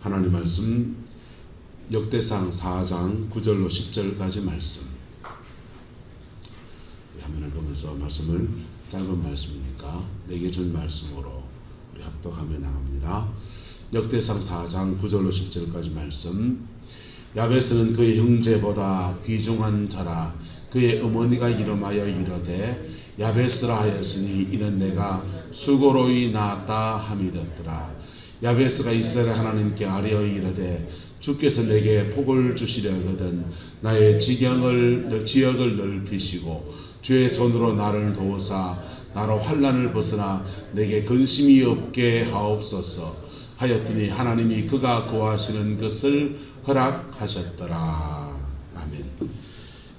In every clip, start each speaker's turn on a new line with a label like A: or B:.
A: 하나님 말씀 역대상 4장 9절로 10절까지 말씀 화면을 보면서 말씀을 짧은 말씀이니까 4개 전 말씀으로 우리 합독하며 나갑니다. 역대상 4장 9절로 10절까지 말씀. 야베스는 그의 형제보다 귀중한 자라. 그의 어머니가 이름하여 이르되 야베스라 하였으니 이는 내가 수고로이 낳았다 함이랬더라. 야베스가 이스라엘 하나님께 아뢰어 이르되 주께서 내게 복을 주시려거든 나의 지역을 넓히시고 주의 손으로 나를 도우사 나로 환난을 벗어나 내게 근심이 없게 하옵소서 하였더니 하나님이 그가 구하시는 것을 허락하셨더라. 아멘.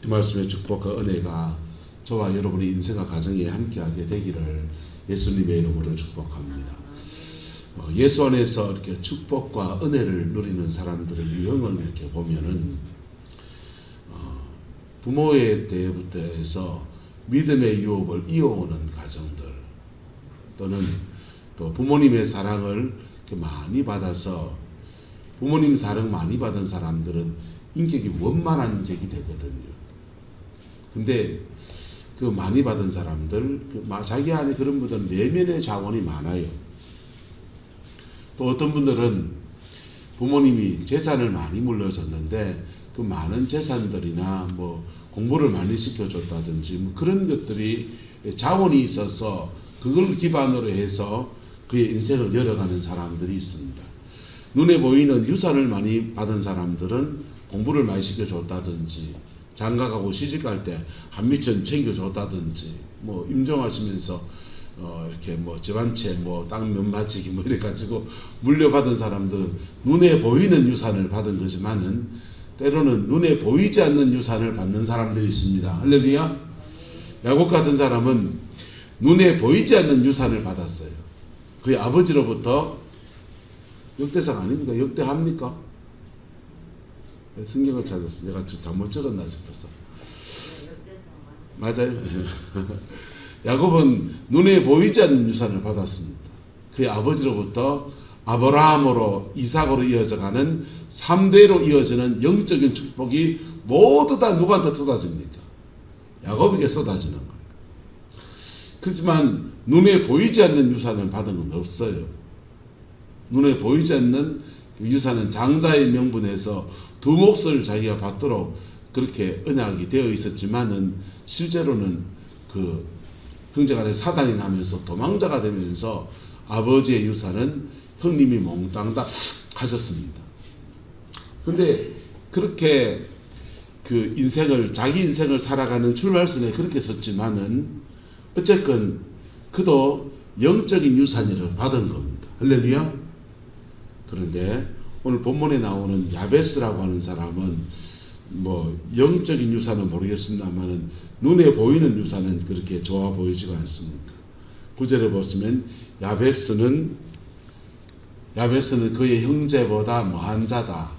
A: 이 말씀의 축복과 은혜가 저와 여러분의 인생과 가정에 함께하게 되기를 예수님의 이름으로 축복합니다. 예수 안에서 이렇게 축복과 은혜를 누리는 사람들의 유형을 이렇게 보면은 부모의 때부터 해서 믿음의 유업을 이어오는 가정들 또는 또 부모님의 사랑을 많이 받아서 부모님 사랑 많이 받은 사람들은 인격이 원만한 인격이 되거든요. 근데 그 많이 받은 사람들 자기 안에 그런 분들은 내면의 자원이 많아요. 또 어떤 분들은 부모님이 재산을 많이 물려줬는데 그 많은 재산들이나 뭐 공부를 많이 시켜줬다든지 뭐 그런 것들이 자원이 있어서 그걸 기반으로 해서 그의 인생을 열어가는 사람들이 있습니다. 눈에 보이는 유산을 많이 받은 사람들은 공부를 많이 시켜줬다든지 장가가고 시집갈 때 한미천 챙겨줬다든지 뭐 임종하시면서 이렇게 뭐 집안채 뭐 땅 면마치기 뭐 이래가지고 물려받은 사람들은 눈에 보이는 유산을 받은 거지만은 때로는 눈에 보이지 않는 유산을 받는 사람들이 있습니다. 할렐루야. 야곱 같은 사람은 눈에 보이지 않는 유산을 받았어요. 그의 아버지로부터 역대상 아닙니까? 역대합니까? 성경을 찾았어. 내가 잘못 적었나 싶어서. 맞아요. 야곱은 눈에 보이지 않는 유산을 받았습니다. 그의 아버지로부터 아브라함으로 이삭으로 이어져가는 3대로 이어지는 영적인 축복이 모두 다 누구한테 쏟아집니까? 야곱에게 쏟아지는 거예요. 그렇지만 눈에 보이지 않는 유산을 받은 건 없어요. 눈에 보이지 않는 유산은 장자의 명분에서 두 몫을 자기가 받도록 그렇게 언약이 되어 있었지만은 실제로는 그 형제간에 사단이 나면서 도망자가 되면서 아버지의 유산은 형님이 몽땅 다 하셨습니다. 근데 그렇게 그 인생을 자기 인생을 살아가는 출발선에 그렇게 섰지만은 어쨌건 그도 영적인 유산을 받은 겁니다. 할렐루야. 그런데 오늘 본문에 나오는 야베스라고 하는 사람은 뭐 영적인 유산은 모르겠습니다만은 눈에 보이는 유산은 그렇게 좋아 보이지가 않습니다. 9절에 보시면 야베스는 그의 형제보다 뭐한 자다,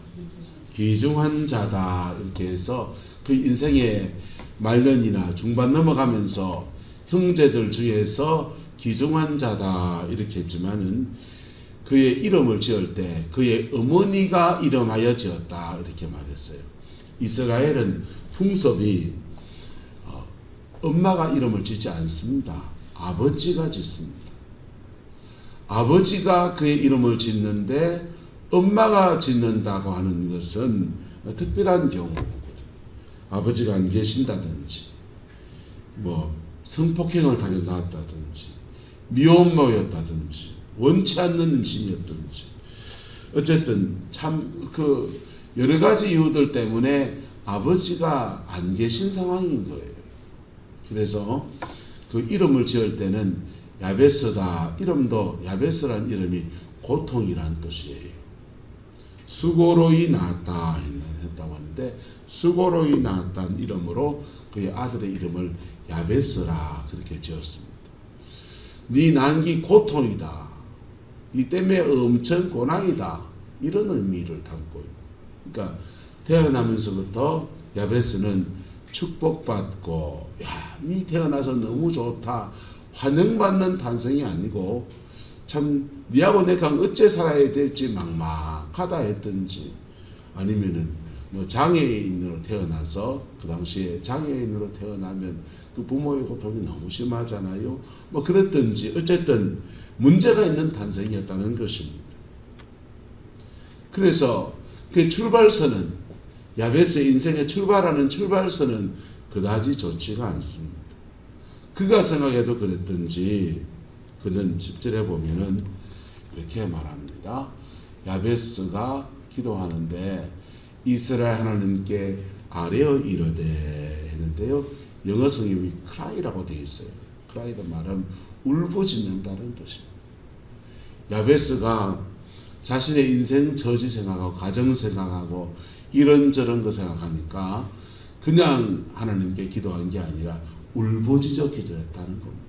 A: 귀중한 자다 이렇게 해서 그 인생의 말년이나 중반 넘어가면서 형제들 중에서 귀중한 자다 이렇게 했지만은 그의 이름을 지을 때 그의 어머니가 이름하여 지었다 이렇게 말했어요. 이스라엘은 풍습이 엄마가 이름을 짓지 않습니다. 아버지가 짓습니다. 아버지가 그의 이름을 짓는데 엄마가 짓는다고 하는 것은 특별한 경우거든요. 아버지가 안 계신다든지 뭐 성폭행을 당해 낳았다든지 미혼모였다든지 원치 않는 임신이었든지 어쨌든 참 그 여러 가지 이유들 때문에 아버지가 안 계신 상황인 거예요. 그래서 그 이름을 지을 때는 야베스다. 이름도 야베스란 이름이 고통이란 뜻이에요. 수고로이 낳았다 했다고 하는데 수고로이 낳았다는 이름으로 그의 아들의 이름을 야베스라 그렇게 지었습니다. 네 난기 고통이다. 네 때문에 엄청 고난이다. 이런 의미를 담고 있고 그러니까 태어나면서부터 야베스는 축복받고 야, 네 태어나서 너무 좋다. 환영받는 탄생이 아니고 참 니하고 내가 어째 살아야 될지 막막하다 했든지, 아니면은 뭐 장애인으로 태어나서, 그 당시에 장애인으로 태어나면 그 부모의 고통이 너무 심하잖아요. 뭐 그랬든지 어쨌든 문제가 있는 탄생이었다는 것입니다. 그래서 그 출발선은, 야베스의 인생의 출발하는 출발선은 그다지 좋지가 않습니다. 그가 생각해도 그랬든지 그는 10절에 보면은 이렇게 말합니다. 야베스가 기도하는데 이스라엘 하나님께 아뢰어 이르되 했는데요. 영어 성경이 cry라고 되어 있어요. cry가 말은 울부짖는다는 뜻입니다. 야베스가 자신의 인생 처지 생각하고 가정 생각하고 이런저런 거 생각하니까 그냥 하나님께 기도한 게 아니라 울부짖어 기도했다는 겁니다.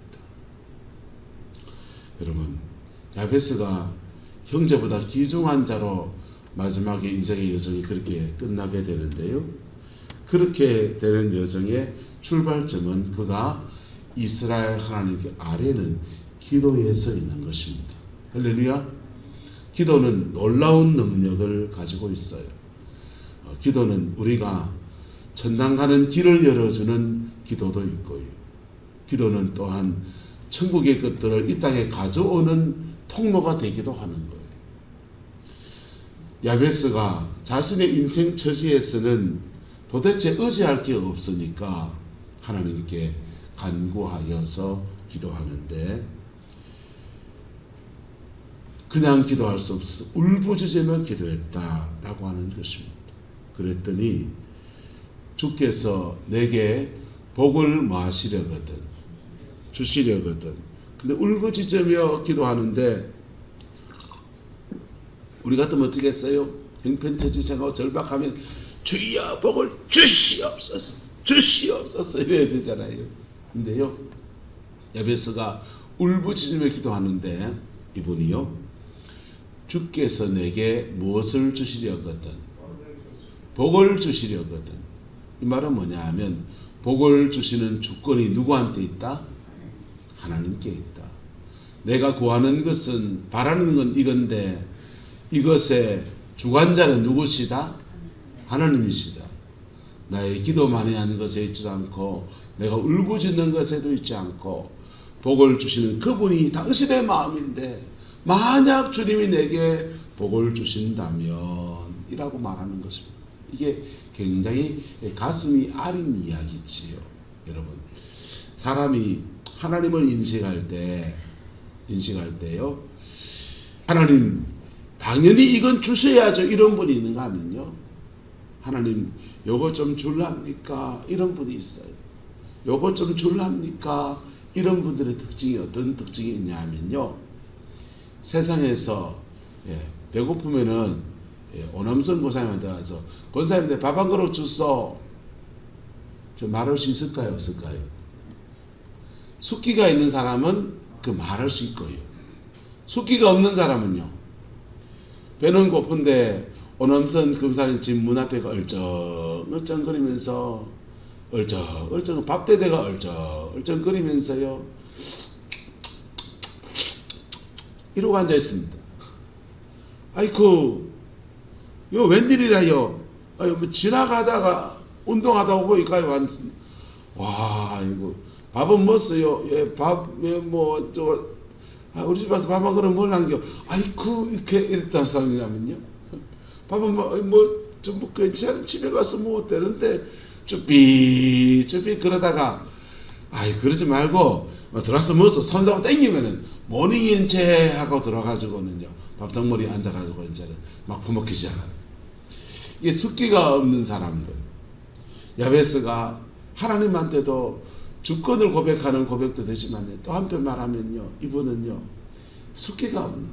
A: 여러분, 야베스가 형제보다 귀중한 자로 마지막에 인생의 여정이 그렇게 끝나게 되는데요. 그렇게 되는 여정의 출발점은 그가 이스라엘 하나님께 아뢰는 기도에서 있는 것입니다. 할렐루야. 기도는 놀라운 능력을 가지고 있어요. 기도는 우리가 천당 가는 길을 열어주는 기도도 있고요. 기도는 또한 천국의 것들을 이 땅에 가져오는 통로가 되기도 하는 거예요. 야베스가 자신의 인생 처지에서는 도대체 의지할 게 없으니까 하나님께 간구하여서 기도하는데, 그냥 기도할 수 없어서 울부짖으며 기도했다라고 하는 것입니다. 그랬더니 주께서 내게 복을 마시려거든, 주시려거든. 근데 울부짖으며 기도하는데 우리 같으면 어떻게 했어요? 형편처지 생각하고 절박하면 주여 복을 주시옵소서, 주시옵소서 이래야 되잖아요. 근데요, 야베스가 울부짖으며 기도하는데 이분이요, 주께서 내게 무엇을 주시려거든, 복을 주시려거든. 이 말은 뭐냐 하면 복을 주시는 주권이 누구한테 있다? 하나님께 있다. 내가 구하는 것은, 바라는 건 이건데 이것의 주관자는 누구시다? 하나님이시다. 나의 기도 많이 하는 것에 있지 않고 내가 울부짖는 것에도 있지 않고 복을 주시는 그분이 당신의 마음인데 만약 주님이 내게 복을 주신다면 이라고 말하는 것입니다. 이게 굉장히 가슴이 아린 이야기지요. 여러분, 사람이 하나님을 인식할 때요, 하나님 당연히 이건 주셔야죠 이런 분이 있는가 하면요, 하나님 요거 좀 줄랍니까 이런 분이 있어요. 요거 좀 줄랍니까 이런 분들의 특징이 어떤 특징이 있냐 하면요, 세상에서 배고프면은 오남선 고사님한테 가서 권사님한테 밥 한 그릇 주소, 저 말할 수 있을까요 없을까요? 숙기가 있는 사람은 그 말할 수 있고요. 숙기가 없는 사람은요, 배는 고픈데 오남선 검사님 집 문 앞에 얼쩡얼쩡거리면서 얼쩡얼쩡 밥대대가 얼쩡얼쩡거리면서요 이러고 앉아 있습니다. 아이쿠 이거 웬일이라요? 뭐 지나가다가 운동하다가 보니까 와 이거 밥은 먹었어요. 우리 집 와서 밥 한 그릇 뭘 남겨? 아이쿠 이렇게 이랬다는 사람이냐면요, 밥은 좀 괜찮은 집에 가서 먹어도 되는데 쭈삐 그러다가 아이 그러지 말고 들어와서 먹어서 손잡고 땡기면은 모닝인 체 하고 들어가지고는요 밥상머리에 앉아가지고 이제는 막 퍼먹기 시작하는, 이게 숙기가 없는 사람들. 야베스가 하나님한테도 주권을 고백하는 고백도 되지만 또 한편 말하면요, 이분은요 숙기가 없는,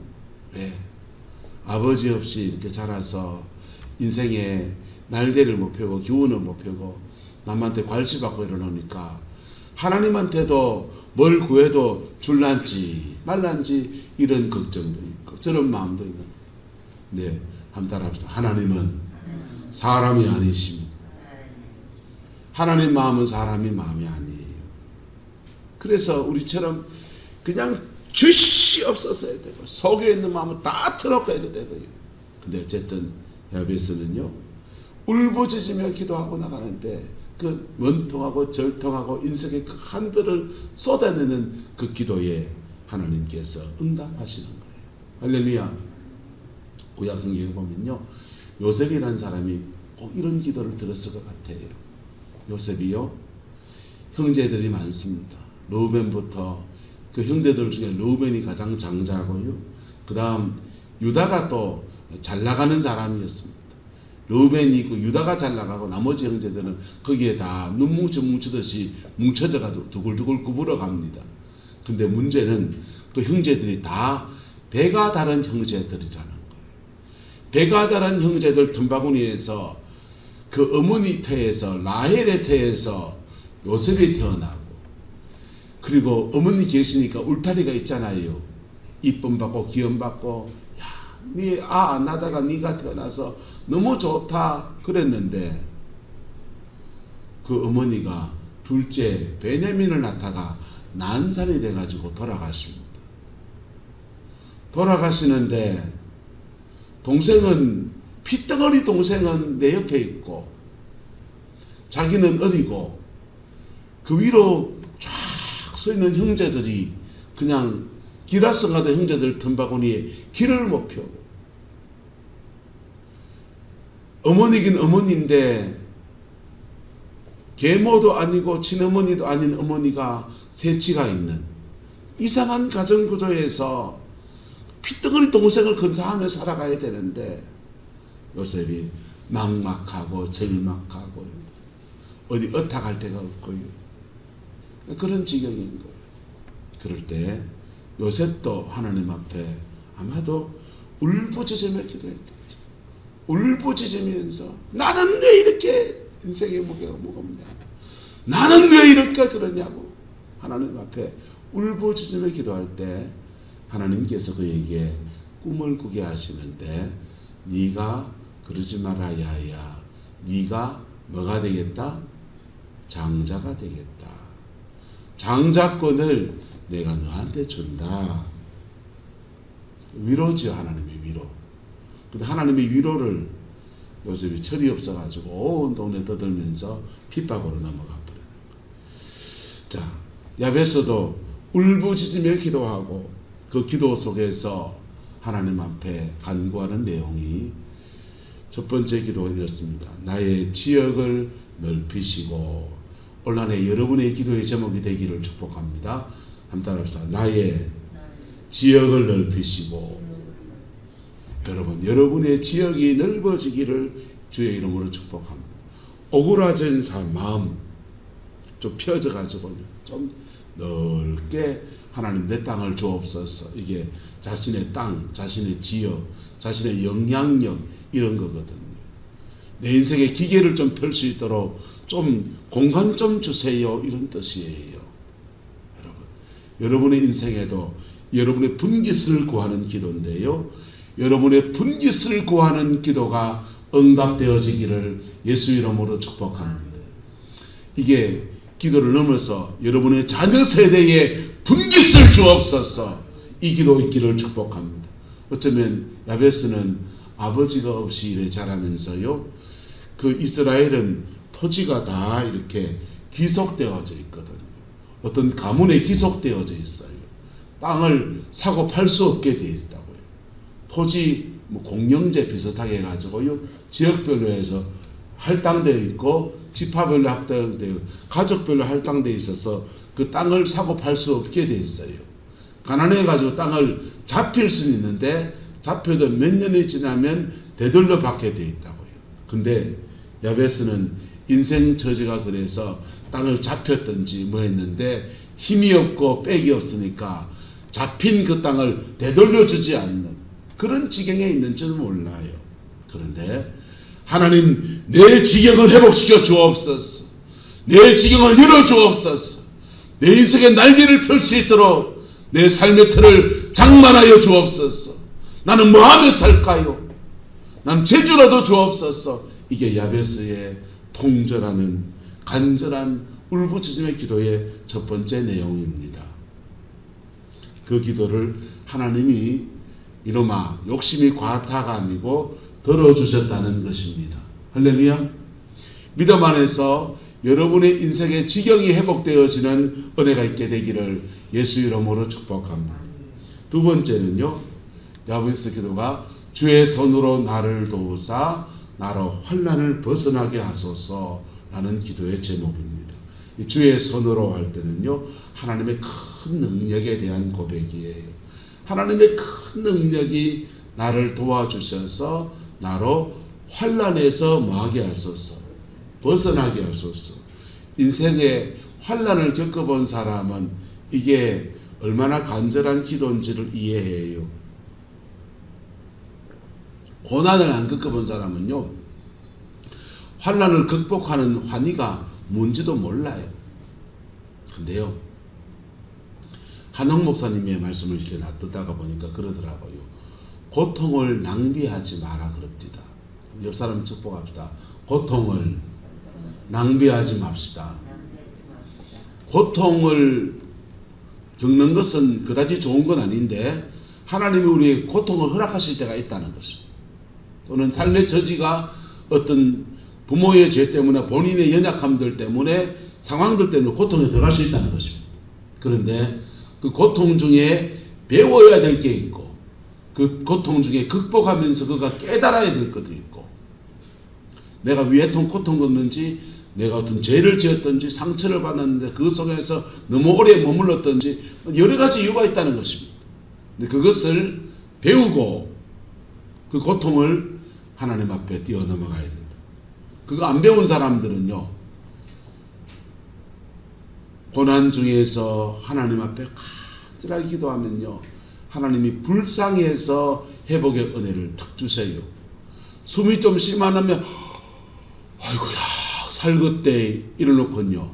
A: 왜? 아버지 없이 이렇게 자라서 인생에 날개를 못 펴고 기운을 못 펴고 남한테 괄치받고 이러니까 하나님한테도 뭘 구해도 줄란지 말란지 이런 걱정도 있고 저런 마음도 있는. 네, 한번 따라합시다. 하나님은 사람이 아니십니다. 하나님 마음은 사람이 마음이 아니에요. 그래서 우리처럼 그냥 주시 끝이 없었어야 되고 속에 있는 마음을 다 털어가야 되고요. 근데 어쨌든 야베스는요 울부짖으며 기도하고 나가는데 그 원통하고 절통하고 인생의 그 한들을 쏟아내는 그 기도에 하나님께서 응답하시는 거예요. 할렐루야. 구약 성경에 보면요 요셉이라는 사람이 꼭 이런 기도를 들었을 것 같아요. 요셉이요 형제들이 많습니다. 르우벤부터 그 형제들 중에 르우벤이 가장 장자고요. 그 다음 유다가 또 잘 나가는 사람이었습니다. 르우벤이 있고 유다가 잘 나가고 나머지 형제들은 거기에 다 눈 뭉치듯이 뭉쳐져 가지고 두글두글 구부러 갑니다. 근데 문제는 그 형제들이 다 배가 다른 형제들이라는 거예요. 배가 다른 형제들 틈바구니에서 그 어머니 태에서 라헬의 태에서 요셉이 태어나고 그리고 어머니 계시니까 울타리가 있잖아요. 이쁨 받고 기염 받고 야, 네 안 나다가 네가 태어나서 너무 좋다 그랬는데 그 어머니가 둘째 베냐민을 낳다가 난살이 돼가지고 돌아가십니다. 돌아가시는데 동생은 피덩어리 동생은 내 옆에 있고 자기는 어리고 그 위로 쫙 서 있는 형제들이 그냥 기라성하던 형제들 틈바구니에 길을 못 펴고 어머니긴 어머니인데 계모도 아니고 친어머니도 아닌 어머니가 셋치가 있는 이상한 가정구조에서 피덩어리 동생을 근사하며 살아가야 되는데 요셉이 막막하고 절막하고 어디 어탁할 데가 없고요. 그런 지경인 거예요. 그럴 때 요셉도 하나님 앞에 아마도 울부짖으며 기도했겠죠. 울부짖으면서 나는 왜 이렇게 인생의 무게가 무겁냐, 나는 왜 이렇게 그러냐고 하나님 앞에 울부짖으며 기도할 때 하나님께서 그에게 꿈을 꾸게 하시는데 네가 그러지 마라 야야, 네가 뭐가 되겠다? 장자가 되겠다. 장자권을 내가 너한테 준다. 위로지요. 하나님의 위로. 근데 하나님의 위로를 요셉이 철이 없어가지고 온 동네 떠들면서 핍박으로 넘어가 버려요. 자, 야베스도 울부짖으며 기도하고 그 기도 속에서 하나님 앞에 간구하는 내용이 첫 번째 기도가 이렇습니다. 나의 지역을 넓히시고, 오늘 한해 여러분의 기도의 제목이 되기를 축복합니다. 한번 따라합시다. 나의 지역을 넓히시고. 여러분, 여러분의 지역이 넓어지기를 주의 이름으로 축복합니다. 오그라진 마음 좀 펴져가지고 좀 넓게 하나님 내 땅을 주옵소서. 이게 자신의 땅, 자신의 지역, 자신의 영향력 이런 거거든요. 내 인생의 기계를 좀 펼 수 있도록 좀 공간 좀 주세요 이런 뜻이에요. 여러분, 여러분의 인생에도 여러분의 분깃을 구하는 기도인데요, 여러분의 분깃을 구하는 기도가 응답되어지기를 예수 이름으로 축복합니다. 이게 기도를 넘어서 여러분의 자녀 세대에 분깃을 주옵소서. 이 기도 있기를 축복합니다. 어쩌면 야베스는 아버지가 없이 이래 자라면서요, 그 이스라엘은 토지가 다 이렇게 기속되어져 있거든요. 어떤 가문에 기속되어져 있어요. 땅을 사고 팔 수 없게 되어 있다고요. 토지 공영제 비슷하게 해가지고요, 지역별로 해서 할당되어 있고 지파별로 할당되어 있고 가족별로 할당되어 있어서 그 땅을 사고 팔 수 없게 되어 있어요. 가난해가지고 땅을 잡힐 수는 있는데 잡혀도 몇 년이 지나면 되돌려 받게 되어 있다고요. 근데 야베스는 인생 처지가 그래서 땅을 잡혔든지 뭐 했는데 힘이 없고 빽이 없으니까 잡힌 그 땅을 되돌려 주지 않는 그런 지경에 있는지는 몰라요. 그런데 하나님, 내 지경을 회복시켜 주옵소서. 내 지경을 열어 주옵소서. 내 인생의 날개를 펼 수 있도록 내 삶의 틀을 장만하여 주옵소서. 나는 뭐 하며 살까요? 난 제주라도 주옵소서. 이게 야베스의 통절하는 간절한 울부짖음의 기도의 첫 번째 내용입니다. 그 기도를 하나님이 이놈아 욕심이 과다가 아니고 들어주셨다는 것입니다. 할렐루야. 믿음 안에서 여러분의 인생의 지경이 회복되어지는 은혜가 있게 되기를 예수 이름으로 축복합니다. 두 번째는요, 야고보서 기도가 주의 손으로 나를 도우사 나로 환난을 벗어나게 하소서라는 기도의 제목입니다. 주의 손으로 할 때는요, 하나님의 큰 능력에 대한 고백이에요. 하나님의 큰 능력이 나를 도와주셔서 나로 환난에서 뭐하게 하소서, 벗어나게 하소서. 인생에 환난을 겪어본 사람은 이게 얼마나 간절한 기도인지를 이해해요. 고난을 안 겪어본 사람은요, 환난을 극복하는 환희가 뭔지도 몰라요. 근데요, 한홍 목사님의 말씀을 이렇게 놔두다가 보니까 그러더라고요. 고통을 낭비하지 마라 그럽니다. 옆 사람 축복합시다. 고통을 낭비하지 맙시다. 고통을 겪는 것은 그다지 좋은 건 아닌데 하나님이 우리에게 고통을 허락하실 때가 있다는 것입니다. 또는 삶의 저지가 어떤 부모의 죄 때문에 본인의 연약함들 때문에 상황들 때문에 고통에 들어갈 수 있다는 것입니다. 그런데 그 고통 중에 배워야 될 게 있고 그 고통 중에 극복하면서 그가 깨달아야 될 것도 있고 내가 왜 고통 겪는지 내가 어떤 죄를 지었든지 상처를 받았는데 그 속에서 너무 오래 머물렀든지 여러 가지 이유가 있다는 것입니다. 근데 그것을 배우고 그 고통을 하나님 앞에 뛰어넘어가야 된다. 그거 안 배운 사람들은요, 고난 중에서 하나님 앞에 간절하게 기도하면요, 하나님이 불쌍해서 회복의 은혜를 탁 주세요. 숨이 좀 심하면 아이고야 살긋대 이러놓고요,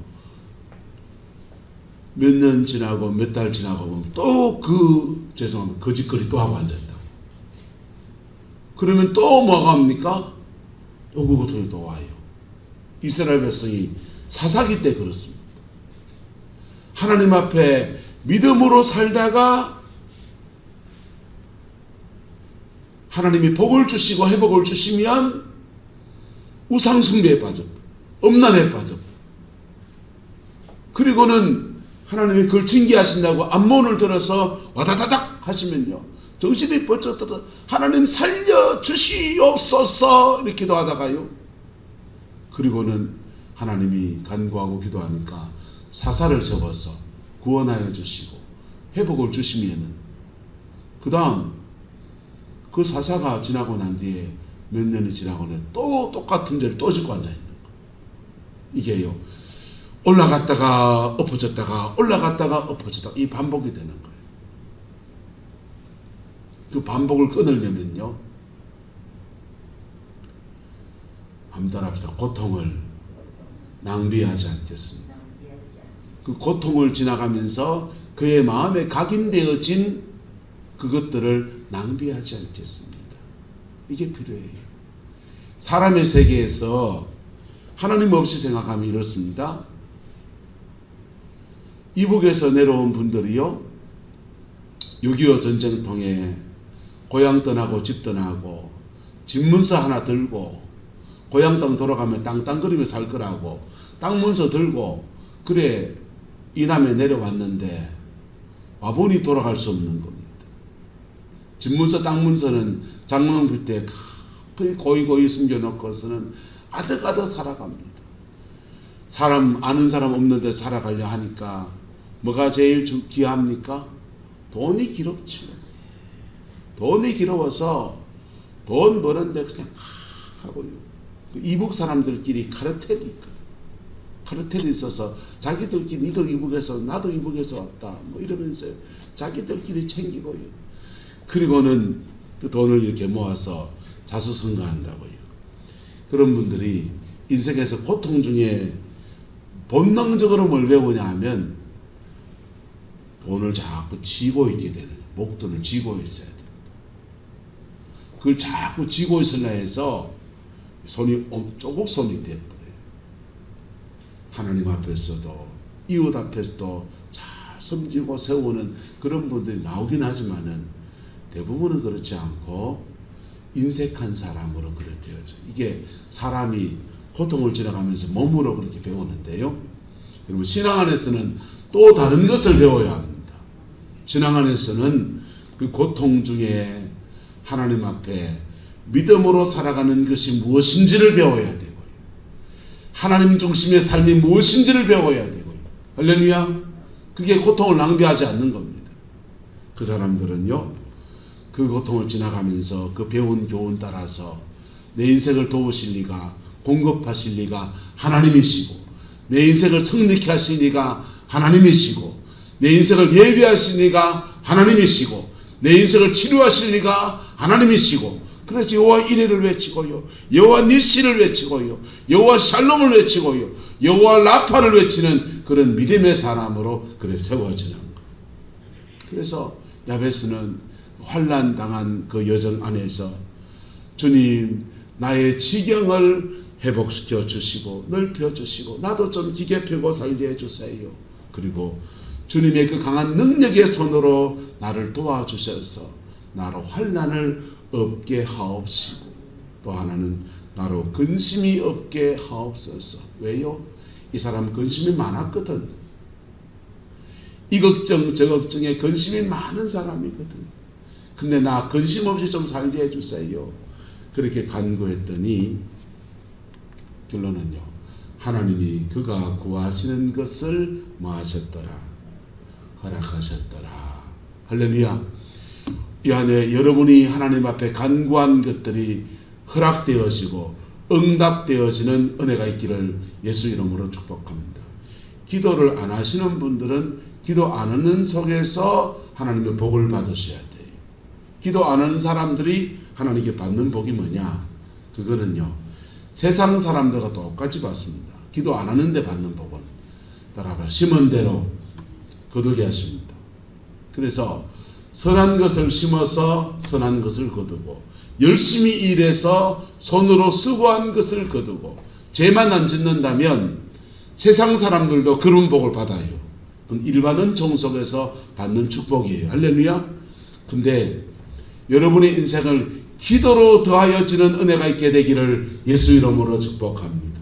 A: 몇 년 지나고 몇 달 지나고 보면 또 죄송합니다, 거짓거리 또 하고 앉아있다. 그러면 또 뭐가 합니까? 또 그 고통이 또 와요. 이스라엘 백성이 사사기 때 그렇습니다. 하나님 앞에 믿음으로 살다가 하나님이 복을 주시고 회복을 주시면 우상숭배에 빠져 엄난에 빠져 그리고는 하나님이 그걸 징계하신다고 암몬을 들어서 와다다닥 하시면요, 정신이 번쩍 들어 하나님 살려주시옵소서 이렇게 기도하다가요, 그리고는 하나님이 간구하고 기도하니까 사사를 세워서 구원하여 주시고 회복을 주시면은 그 다음 그 사사가 지나고 난 뒤에 몇 년이 지나고 나면 또 똑같은 죄를 또 짓고 앉아있는 거예요. 이게요, 올라갔다가 엎어졌다가 올라갔다가 엎어졌다가 이 반복이 되는 거예요. 그 반복을 끊으려면요, 한번 따라합시다. 고통을 낭비하지 않겠습니다. 그 고통을 지나가면서 그의 마음에 각인되어진 그것들을 낭비하지 않겠습니다. 이게 필요해요. 사람의 세계에서 하나님 없이 생각하면 이렇습니다. 이북에서 내려온 분들이요, 6.25 전쟁 통해 고향 떠나고 집 떠나고 집문서 하나 들고 고향 땅 돌아가면 땅땅거리며 살 거라고 땅 문서 들고 그래 이남에 내려왔는데 와보니 돌아갈 수 없는 겁니다. 집문서 땅 문서는 장롱 빗대 고이고이 숨겨놓고서는 아득아득 살아갑니다. 사람 아는 사람 없는데 살아가려 하니까 뭐가 제일 귀합니까? 돈이 길었죠. 돈이 길어서 돈 버는데 그냥 하고요. 이북 사람들끼리 카르텔이 있거든. 카르텔이 있어서 자기들끼리 니도 이북에서 나도 이북에서 왔다 뭐 이러면서 자기들끼리 챙기고요. 그리고는 그 돈을 이렇게 모아서 자수성가한다고요. 그런 분들이 인생에서 고통 중에 본능적으로 뭘 배우냐 하면 돈을 자꾸 쥐고 있게 되는 거예요. 목돈을 쥐고 있어야 돼요. 그걸 자꾸 쥐고 있으려 해서 손이 쪼국손이 돼버려요. 하나님 앞에서도 이웃 앞에서도 잘 섬기고 세우는 그런 분들이 나오긴 하지만은 대부분은 그렇지 않고 인색한 사람으로 그래 되어져. 이게 사람이 고통을 지나가면서 몸으로 그렇게 배우는데요. 여러분, 신앙 안에서는 또 다른 것을 배워야 합니다. 신앙 안에서는 그 고통 중에 하나님 앞에 믿음으로 살아가는 것이 무엇인지를 배워야 되고요. 하나님 중심의 삶이 무엇인지를 배워야 되고요. 할렐루야. 그게 고통을 낭비하지 않는 겁니다. 그 사람들은요, 그 고통을 지나가면서 그 배운 교훈 따라서 내 인생을 도우실 리가, 공급하실 리가 하나님이시고, 내 인생을 성립케 하실 리가 하나님이시고, 내 인생을 예비하실 리가 하나님이시고, 내 인생을 치료하실 리가 하나님이시고, 그래서 여호와 이레를 외치고요, 여호와 니시를 외치고요, 여호와 샬롬을 외치고요, 여호와 라파를 외치는 그런 믿음의 사람으로 그래 세워지는 것. 그래서 야베스는 환난 당한 그 여정 안에서 주님, 나의 지경을 회복시켜 주시고 넓혀 주시고 나도 좀 기계 펴고 살게 해주세요. 그리고 주님의 그 강한 능력의 손으로 나를 도와주셔서 나로 환난을 없게 하옵시고, 또 하나는 나로 근심이 없게 하옵소서. 왜요? 이 사람 근심이 많았거든. 이 걱정 저 걱정에 근심이 많은 사람이거든. 근데 나 근심 없이 좀 살게 해주세요. 그렇게 간구했더니 결론은요, 하나님이 그가 구하시는 것을 뭐 하셨더라? 허락하셨더라. 할렐루야. 이 안에 여러분이 하나님 앞에 간구한 것들이 허락되어지고 응답되어지는 은혜가 있기를 예수 이름으로 축복합니다. 기도를 안 하시는 분들은 기도 안 하는 속에서 하나님의 복을 받으셔야 돼요. 기도 안 하는 사람들이 하나님께 받는 복이 뭐냐? 그거는요, 세상 사람들과 똑같이 받습니다. 기도 안 하는데 받는 복은 따라가 심은 대로 거두게 하십니다. 그래서 선한 것을 심어서 선한 것을 거두고, 열심히 일해서 손으로 수고한 것을 거두고, 죄만 안 짓는다면 세상 사람들도 그런 복을 받아요. 그건 일반 은총 속에서 받는 축복이에요. 할렐루야. 근데 여러분의 인생을 기도로 더하여지는 은혜가 있게 되기를 예수 이름으로 축복합니다.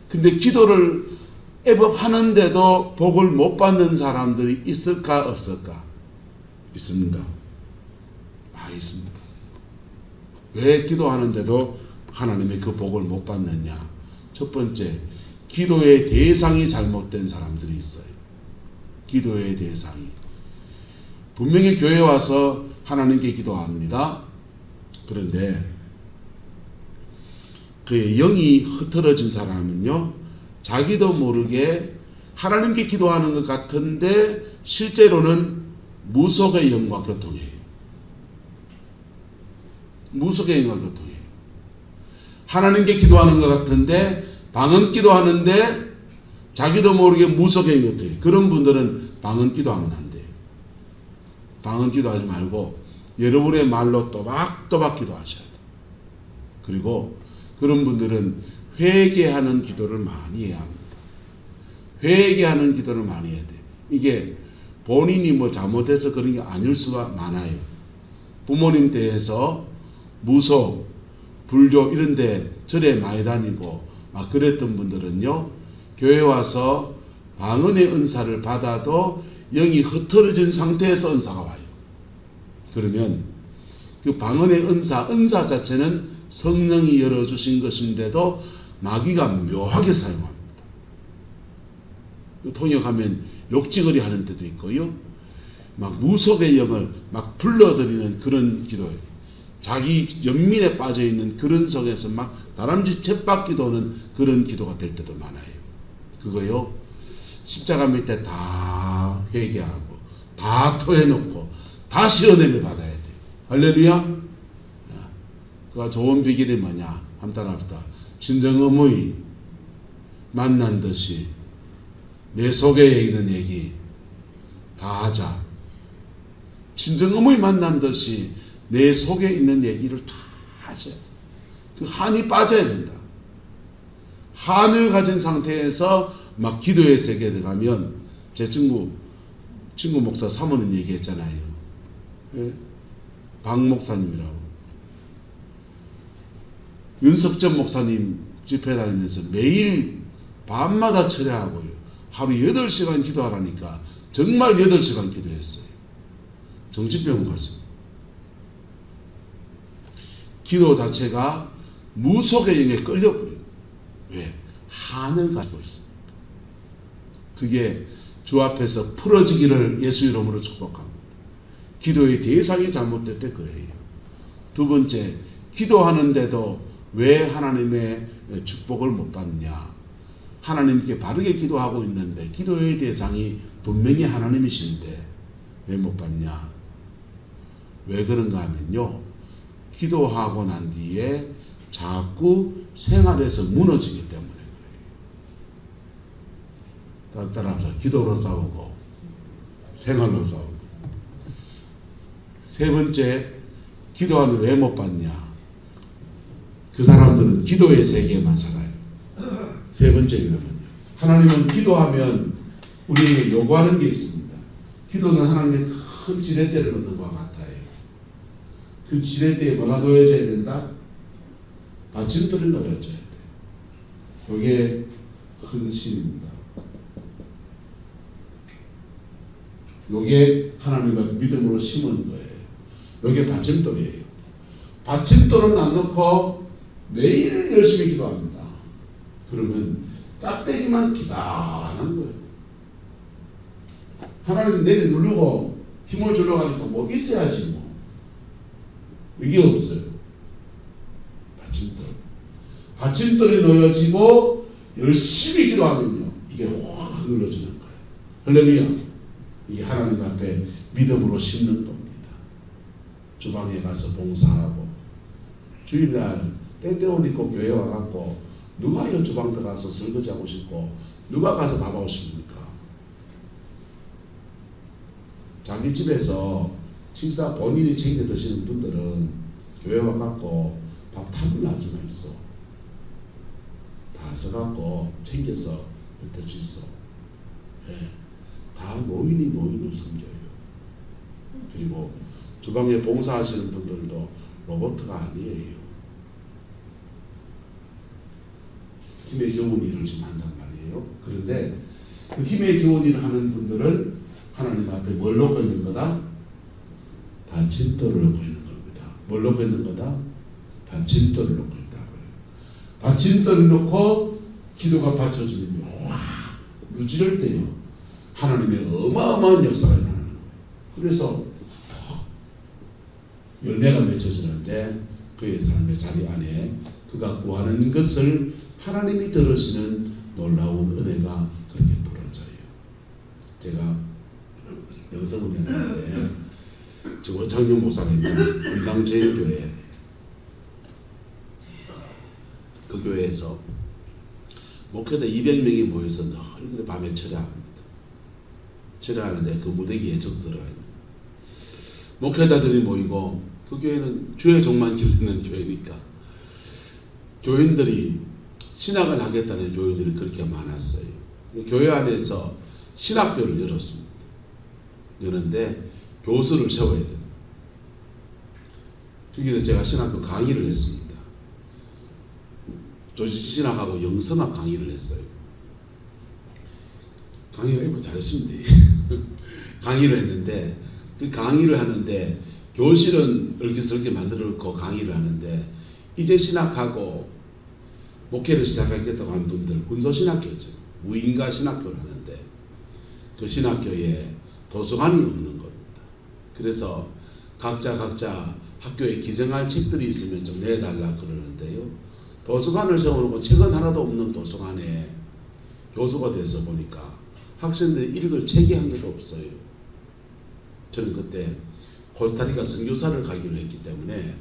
A: 근데 기도를 애법하는데도 복을 못 받는 사람들이 있을까 없을까? 있습니다. 많이 있습니다. 왜 기도하는데도 하나님의 그 복을 못 받느냐? 첫 번째, 기도의 대상이 잘못된 사람들이 있어요. 기도의 대상이. 분명히 교회 와서 하나님께 기도합니다. 그런데 그의 영이 흐트러진 사람은요, 자기도 모르게 하나님께 기도하는 것 같은데 실제로는 무속의 영과 교통해요. 무속의 영과 교통해요. 하나님께 기도하는 것 같은데 방언 기도하는데 자기도 모르게 무속의 영 교통해요. 그런 분들은 방언 기도하면 안 돼요. 방언 기도하지 말고 여러분의 말로 또박또박 기도하셔야 돼요. 그리고 그런 분들은 회개하는 기도를 많이 해야 합니다. 회개하는 기도를 많이 해야 돼요. 이게 본인이 뭐 잘못해서 그런 게 아닐 수가 많아요. 부모님 때에서 무속, 불교 이런 데 절에 많이 다니고 막 그랬던 분들은요, 교회 와서 방언의 은사를 받아도 영이 흐트러진 상태에서 은사가 와요. 그러면 그 방언의 은사 자체는 성령이 열어주신 것인데도 마귀가 묘하게 사용합니다. 통역하면 욕지거리 하는 때도 있고요, 막 무속의 영을 막 불러들이는 그런 기도예요. 자기 연민에 빠져있는 그런 속에서 막 다람쥐 쳇바퀴 도는 그런 기도가 될 때도 많아요. 그거요, 십자가 밑에 다 회개하고 다 토해놓고 다시 은혜를 받아야 돼요. 할렐루야. 그가 좋은 비결이 뭐냐? 한번 따라합시다. 진정어머니 만난 듯이 내 속에 있는 얘기 다 하자. 진정어머니 만난 듯이 내 속에 있는 얘기를 다 하셔야 돼. 그 한이 빠져야 된다. 한을 가진 상태에서 막 기도의 세계에 들어가면, 제 친구 친구 목사 사모님 얘기했잖아요. 예? 박 목사님이라고. 윤석전 목사님 집회 다니면서 매일 밤마다 철야하고요. 하루 8시간 기도하라니까 정말 8시간 기도했어요. 정신병원 갔어요. 기도 자체가 무속의 영에 끌려버려요. 왜? 한을 가지고 있습니다. 그게 주 앞에서 풀어지기를 예수 이름으로 축복합니다. 기도의 대상이 잘못됐대 그래요. 두 번째, 기도하는데도 왜 하나님의 축복을 못 받냐? 하나님께 바르게 기도하고 있는데 기도의 대상이 분명히 하나님이신데 왜 못 받냐? 왜 그런가 하면요, 기도하고 난 뒤에 자꾸 생활에서 무너지기 때문에 그래요. 따라서 기도로 싸우고 생활로 싸우고. 세 번째, 기도하면 왜 못 받냐? 그 사람들은 기도의 세계에만 살아요. 세 번째는 하나님은 기도하면 우리에게 요구하는 게 있습니다. 기도는 하나님의 큰 지렛대를 넣는 것과 같아요. 그 지렛대에 뭐가 놓여져야 된다? 받침돌이 놓여져야 돼. 이게 헌신입니다. 이게 하나님과 믿음으로 심은 거예요. 이게 받침돌이에요. 받침돌은 안 놓고 매일 열심히 기도합니다. 그러면 짝대기만 기다란 거예요. 하나님 내리 누르고 힘을 주려고 하니까 뭐 있어야지 뭐. 이게 없어요. 받침돌. 받침돌이 놓여지고 열심히 기도하면요, 이게 확 눌러지는 거예요. 할렐루야. 이게 하나님 앞에 믿음으로 심는 겁니다. 주방에 가서 봉사하고 주일날 땡땡옷 입고 교회 와갖고 누가 이 주방 들어가서 설거지하고 싶고 누가 가서 밥하고 싶습니까? 자기 집에서 식사 본인이 챙겨 드시는 분들은 교회 와갖고 밥 탐을 하지 말소. 다 써갖고 챙겨서 드시소. 예. 다 노인이 노인을 섬겨요. 그리고 주방에 봉사하시는 분들도 로봇가 아니에요. 힘의 좋은 일을 지금 한단 말이에요. 그런데 그 힘의 좋은 일을 하는 분들은 하나님 앞에 뭘 놓고 있는 거다? 받침돌을 놓고 있는 겁니다. 뭘 놓고 있는 거다? 받침돌을 놓고 있다고요. 받침돌을 놓고 기도가 받쳐지면 와, 무지를 때요, 하나님의 어마어마한 역사가 일어나는 거예요. 그래서 열매가 맺혀지는데 그의 삶의 자리 안에 그가 구하는 것을 하나님이 들으시는 놀라운 은혜가 그렇게 벌어져요. 제가 영성을 했는데 지금 어창용 목사가 있는 분당제일교회, 그 교회에서 목회자 200명이 모여서 늘 밤에 철야합니다. 철야하는데 그 무대기에 저도 들어가요. 목회자들이 모이고, 그 교회는 주의 종만 기르는 교회니까 교인들이 신학을 하겠다는 교인들이 그렇게 많았어요. 교회 안에서 신학교를 열었습니다. 여는데 교수를 세워야 돼요. 거기서 제가 신학교 강의를 했습니다. 조지신학하고 영성학 강의를 했어요. 강의를 해보면 잘했으면 돼요. 강의를 했는데, 그 강의를 하는데 교실은 얼기설게 만들어 놓고 강의를 하는데, 이제 신학하고 목회를 시작하겠다고 하는 분들 군소신학교죠. 무인가 신학교를 하는데 그 신학교에 도서관이 없는 겁니다. 그래서 각자 학교에 기증할 책들이 있으면 좀 내달라 그러는데요. 도서관을 세워놓고 책은 하나도 없는 도서관에 교수가 돼서 보니까 학생들이 읽을 책이 한 개도 없어요. 저는 그때 코스타리카 선교사를 가기로 했기 때문에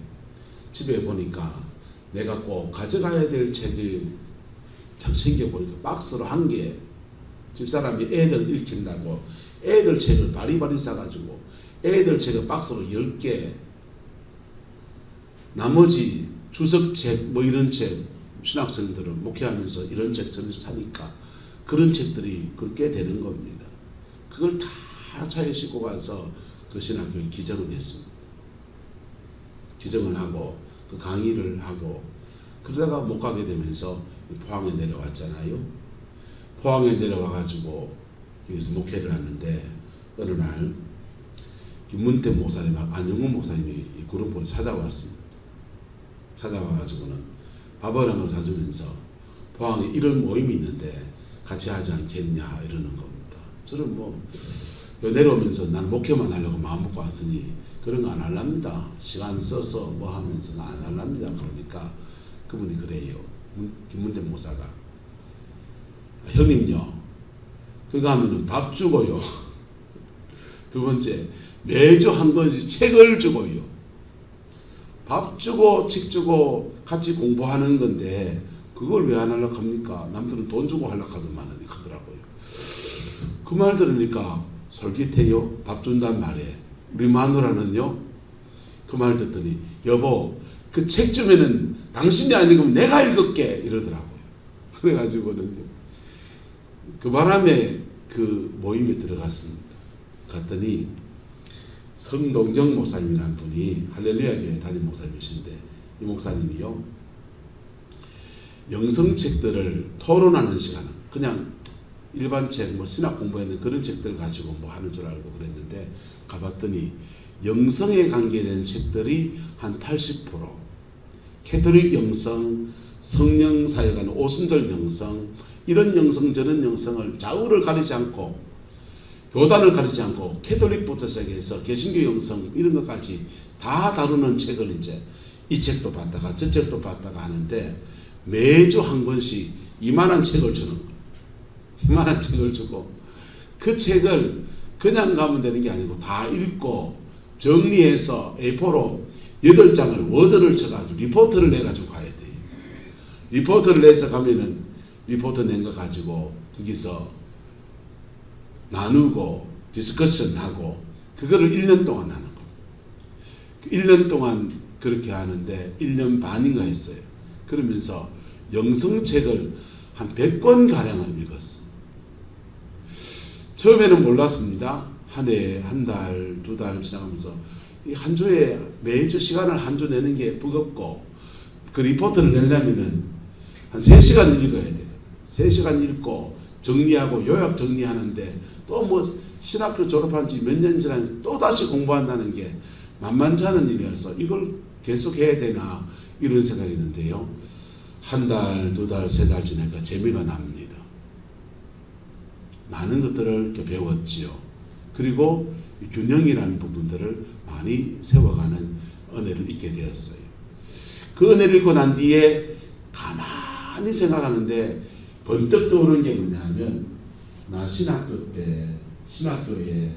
A: 집에 보니까 내가 꼭 가져가야 될 책을 참 챙겨보니까 박스로 한 개, 집사람이 애들 읽힌다고 애들 책을 바리바리 싸가지고 애들 책을 박스로 10개, 나머지 주석책 뭐 이런 책, 신학생들은 목회하면서 이런 책 전혀 사니까 그런 책들이 꽤 되는 겁니다. 그걸 다 다 차에 싣고 가서 그 신학교에 기증을 했습니다. 기증을 하고 그 강의를 하고 그러다가 못 가게 되면서 포항에 내려왔잖아요. 포항에 내려와가지고 여기서 목회를 하는데 어느 날 김문태 목사님, 안영훈 목사님이 이 구름포로 찾아왔습니다. 찾아와가지고는 밥을 한 걸 사주면서 포항에 이런 모임이 있는데 같이 하지 않겠냐 이러는 겁니다. 저는 뭐 내려오면서 난 목회만 하려고 마음 먹고 왔으니 그런 거 안 할랍니다. 시간 써서 뭐 하면서 안 할랍니다. 그러니까 그분이 그래요. 김문태 목사가 형님요, 그거 하면은 밥 주고요. 두 번째, 매주 한 권씩 책을 주고요. 밥 주고 책 주고 같이 공부하는 건데 그걸 왜 안 하려고 합니까? 남들은 돈 주고 하려고 하더만은 하더라고요. 그 말 들으니까 솔깃해요. 밥 준단 말에. 우리 마누라는요, 그 말 듣더니 여보, 그 책 주면은 당신이 아니고 내가 읽을게 이러더라고요. 그래가지고는요, 그 바람에 그 모임에 들어갔습니다. 갔더니 성동정 목사님이라는 분이 할렐루야 교회 담임 목사님이신데, 이 목사님이요, 영성책들을 토론하는 시간은 그냥 일반 책, 뭐 신학 공부하는 그런 책들 가지고 뭐 하는 줄 알고 그랬는데 가봤더니 영성에 관계된 책들이 한 80%, 캐톨릭 영성, 성령사역하는 오순절 영성, 이런 영성 저런 영성을 좌우를 가리지 않고 교단을 가리지 않고 캐톨릭부터 시작해서 개신교 영성 이런 것까지 다 다루는 책을 이제 이 책도 봤다가 저 책도 봤다가 하는데 매주 한 권씩 이만한 책을 주는 거예요. 이만한 책을 주고 그 책을 그냥 가면 되는 게 아니고 다 읽고 정리해서 A4로 8장을 워드를 쳐가지고 리포트를 내가지고 가야 돼요. 리포트를 내서 가면은 리포트 낸 거 가지고 거기서 나누고 디스커션 하고 그거를 1년 동안 하는 거. 1년 동안 그렇게 하는데 1년 반인가 했어요. 그러면서 영성책을 한 100권 가량을 읽었어. 처음에는 몰랐습니다. 한 해, 한 달, 두 달 지나가면서 이 한 주에 매주 시간을 한 주 내는 게 버겁고 그 리포트를 내려면은 한 3시간 읽어야 돼요. 3시간 읽고 정리하고 요약 정리하는데 또 뭐 신학교 졸업한 지 몇 년 지나니 또 다시 공부한다는 게 만만치 않은 일이어서 이걸 계속 해야 되나 이런 생각이 있는데요. 한 달, 두 달, 세 달 지나니까 재미가 납니다. 많은 것들을 이렇게 배웠지요. 그리고 균형이라는 부분들을 많이 세워가는 은혜를 잊게 되었어요. 그 은혜를 잊고 난 뒤에 가만히 생각하는데 번뜩 떠오르는 게 뭐냐면 나 신학교 때 신학교에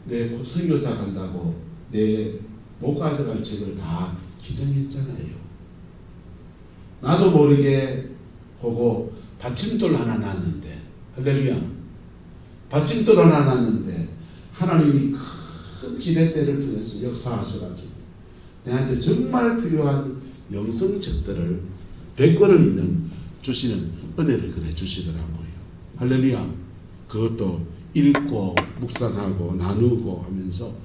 A: 내 선교사 간다고 내 못 가져갈 책을 다 기증했잖아요. 나도 모르게 보고 받침돌 하나 놨는데 할렐루야, 받침돌 하나 놨는데 하나님이 큰 지렛대를 통해서 역사하셔가지고 내한테 정말 필요한 영성책들을 100권을 읽는 주시는 은혜를 그래 주시더라고요. 할렐루야. 그것도 읽고 묵상하고 나누고 하면서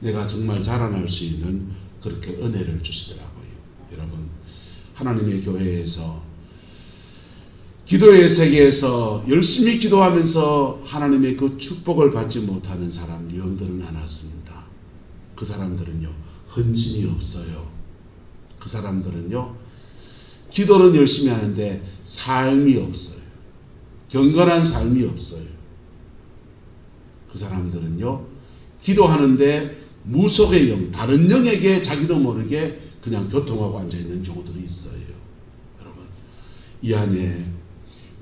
A: 내가 정말 자라날 수 있는 그렇게 은혜를 주시더라고요. 여러분, 하나님의 교회에서 기도의 세계에서 열심히 기도하면서 하나님의 그 축복을 받지 못하는 사람 영들은 많았습니다. 그 사람들은요 헌신이 없어요. 그 사람들은요 기도는 열심히 하는데 삶이 없어요. 경건한 삶이 없어요. 그 사람들은요 기도하는데 무속의 영, 다른 영에게 자기도 모르게 그냥 교통하고 앉아있는 경우들이 있어요. 여러분, 이 안에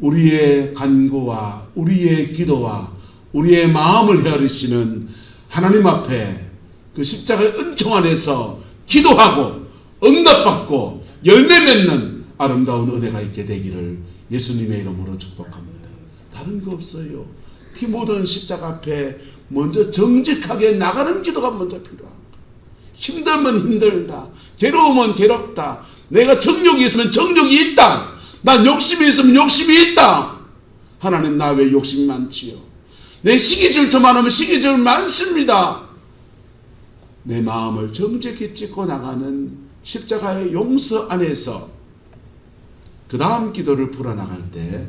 A: 우리의 간구와 우리의 기도와 우리의 마음을 헤아리시는 하나님 앞에 그 십자가의 은총 안에서 기도하고 응답받고 열매 맺는 아름다운 은혜가 있게 되기를 예수님의 이름으로 축복합니다. 다른 거 없어요. 피 묻은 십자가 앞에 먼저 정직하게 나가는 기도가 먼저 필요합니다. 힘들면 힘들다, 괴로우면 괴롭다, 내가 정욕이 있으면 정욕이 있다, 난 욕심이 있으면 욕심이 있다. 하나님 나 왜 욕심이 많지요? 내 시기 질투 많으면 시기 질투 많습니다. 내 마음을 정직히 찢고 나가는 십자가의 용서 안에서 그 다음 기도를 풀어나갈 때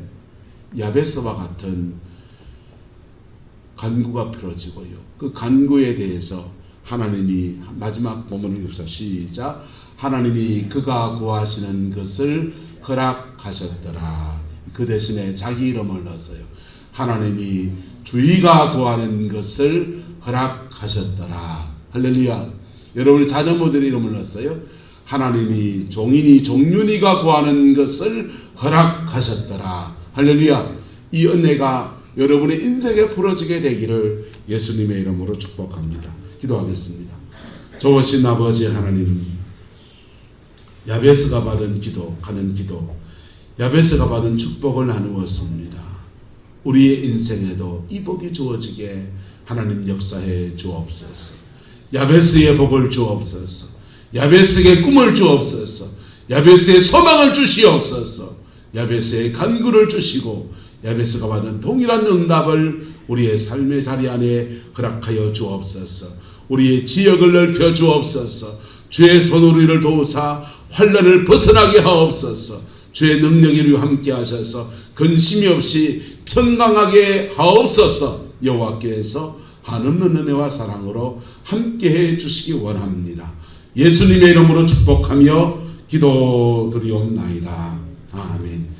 A: 야베스와 같은 간구가 펴지고요. 그 간구에 대해서 하나님이 마지막 본문을 읽읍시다. 시작. 하나님이 그가 구하시는 것을 허락하셨더라. 그 대신에 자기 이름을 넣었어요. 하나님이 주의가 구하는 것을 허락하셨더라. 할렐루야. 여러분이 자녀모델 이름을 넣었어요. 하나님이 종인이 종윤이가 구하는 것을 허락하셨더라. 할렐루야. 이 은혜가 여러분의 인생에 부러지게 되기를 예수님의 이름으로 축복합니다. 기도하겠습니다. 좋으신 아버지 하나님, 야베스가 받은 기도, 가는 기도, 야베스가 받은 축복을 나누었습니다. 우리의 인생에도 이 복이 주어지게 하나님 역사해 주옵소서. 야베스의 복을 주옵소서. 야베스에게 꿈을 주옵소서. 야베스의 소망을 주시옵소서. 야베스의 간구를 주시고 야베스가 받은 동일한 응답을 우리의 삶의 자리 안에 허락하여 주옵소서. 우리의 지역을 넓혀 주옵소서. 주의 손으로 우리를 도우사 환난을 벗어나게 하옵소서. 주의 능력이 우리와 함께 하셔서 근심이 없이 평강하게 하옵소서. 여호와께서 한없는 은혜와 사랑으로 함께해 주시기 원합니다. 예수님의 이름으로 축복하며 기도드리옵나이다. 아멘.